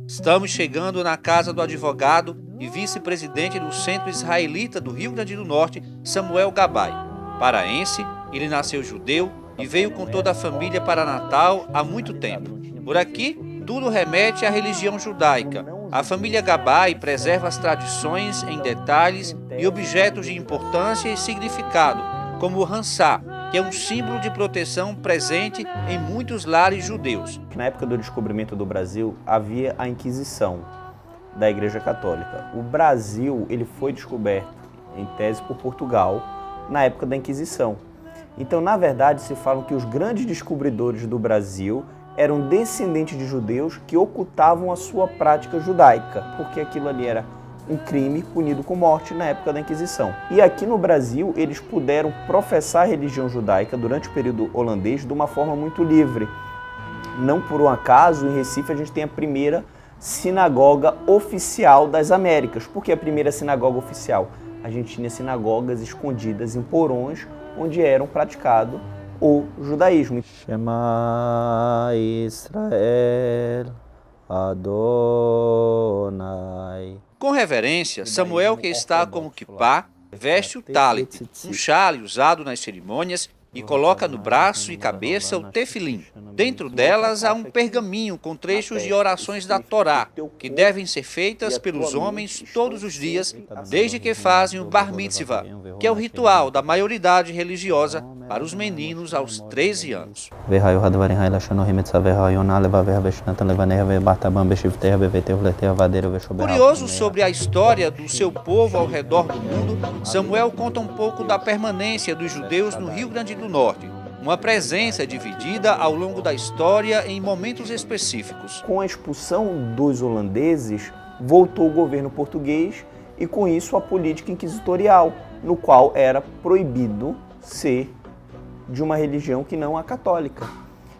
Estamos chegando na casa do advogado e vice-presidente do Centro Israelita do Rio Grande do Norte, Samuel Gabay. Paraense, ele nasceu judeu e veio com toda a família para Natal há muito tempo. Por aqui, tudo remete à religião judaica. A família Gabay preserva as tradições em detalhes e objetos de importância e significado, como o Hansá, que é um símbolo de proteção presente em muitos lares judeus. Na época do descobrimento do Brasil, havia a Inquisição da Igreja Católica. O Brasil ele foi descoberto, em tese, por Portugal, na época da Inquisição. Então, na verdade, se falam que os grandes descobridores do Brasil eram descendentes de judeus que ocultavam a sua prática judaica, porque aquilo ali era um crime punido com morte na época da Inquisição. E aqui no Brasil, eles puderam professar a religião judaica durante o período holandês de uma forma muito livre. Não por um acaso, em Recife, a gente tem a primeira sinagoga oficial das Américas. Por que a primeira sinagoga oficial? A gente tinha sinagogas escondidas em porões, onde eram praticado o judaísmo. Shema Israel Adonai. Com reverência, Samuel, que está com o kippá, veste o talit, um chale usado nas cerimônias, e coloca no braço e cabeça o tefilim. Dentro delas há um pergaminho com trechos de orações da Torá, que devem ser feitas pelos homens todos os dias, desde que fazem o bar mitzvah, que é o ritual da maioridade religiosa para os meninos aos 13 anos. Curioso sobre a história do seu povo ao redor do mundo, Samuel conta um pouco da permanência dos judeus no Rio Grande do Norte, uma presença dividida ao longo da história em momentos específicos. Com a expulsão dos holandeses, voltou o governo português e com isso a política inquisitorial, no qual era proibido ser de uma religião que não a católica.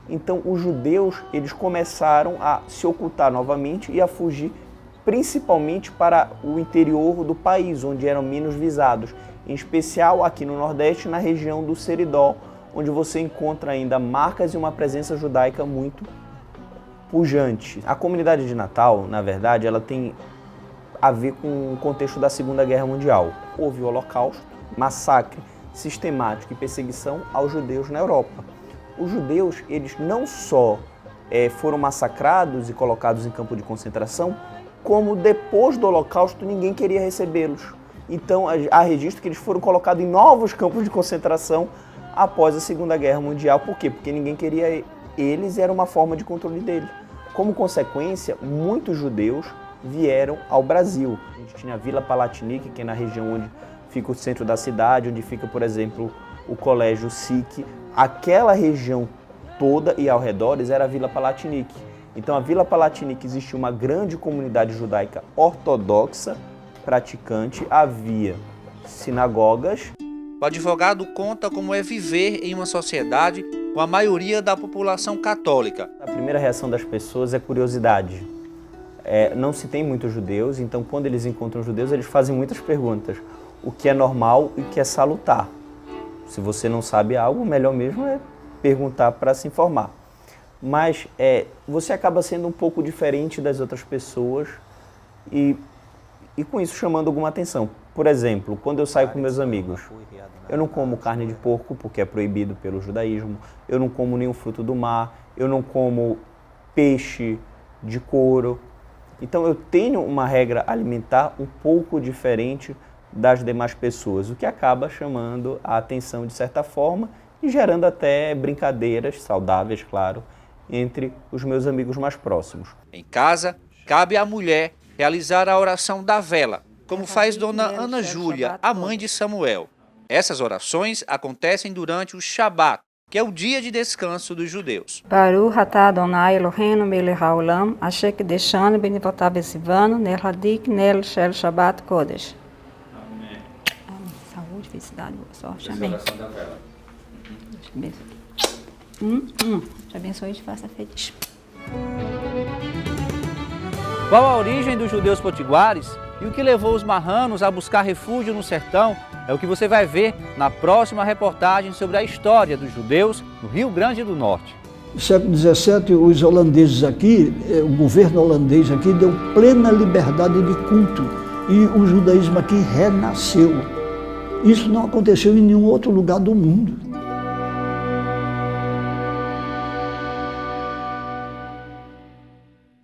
Então os judeus eles começaram a se ocultar novamente e a fugir principalmente para o interior do país, onde eram menos visados, em especial aqui no Nordeste, na região do Seridó, onde você encontra ainda marcas e uma presença judaica muito pujante. A comunidade de Natal, na verdade, ela tem a ver com o contexto da Segunda Guerra Mundial. Houve o Holocausto, massacre sistemático e perseguição aos judeus na Europa. Os judeus, eles não só foram massacrados e colocados em campo de concentração, como depois do Holocausto ninguém queria recebê-los. Então há registro que eles foram colocados em novos campos de concentração após a Segunda Guerra Mundial. Por quê? Porque ninguém queria eles e era uma forma de controle deles. Como consequência, muitos judeus vieram ao Brasil. A gente tinha a Vila Palatinique, que é na região onde fica o centro da cidade, onde fica, por exemplo, o Colégio SIC. Aquela região toda e ao redor era a Vila Palatinique. Então, a Vila Palatinique existia uma grande comunidade judaica ortodoxa, praticante, havia sinagogas. O advogado conta como é viver em uma sociedade com a maioria da população católica. A primeira reação das pessoas é curiosidade. Não se tem muitos judeus, então quando eles encontram judeus, eles fazem muitas perguntas. O que é normal e o que é salutar. Se você não sabe algo, o melhor mesmo é perguntar para se informar. Mas você acaba sendo um pouco diferente das outras pessoas e com isso chamando alguma atenção. Por exemplo, quando eu saio com meus amigos, eu não como carne de porco porque é proibido pelo judaísmo, eu não como nenhum fruto do mar, eu não como peixe de couro. Então eu tenho uma regra alimentar um pouco diferente das demais pessoas, o que acaba chamando a atenção de certa forma e gerando até brincadeiras saudáveis, claro, entre os meus amigos mais próximos. Em casa, cabe à mulher realizar a oração da vela, como faz Dona Ana Júlia, a mãe de Samuel. Essas orações acontecem durante o Shabat, que é o dia de descanso dos judeus. Baruch atah Adonai Eloheinu melech haolam, asher kideshanu b'mitzvotav v'tzivanu, ner hadik ner shel Shabbat Kodesh. Amém. Saúde, felicidade, boa sorte. Amém. Te abençoe e te faça feliz. Qual a origem dos judeus potiguares e o que levou os marranos a buscar refúgio no sertão é o que você vai ver na próxima reportagem sobre a história dos judeus no Rio Grande do Norte. No século XVII, os holandeses aqui, o governo holandês aqui deu plena liberdade de culto e o judaísmo aqui renasceu. Isso não aconteceu em nenhum outro lugar do mundo.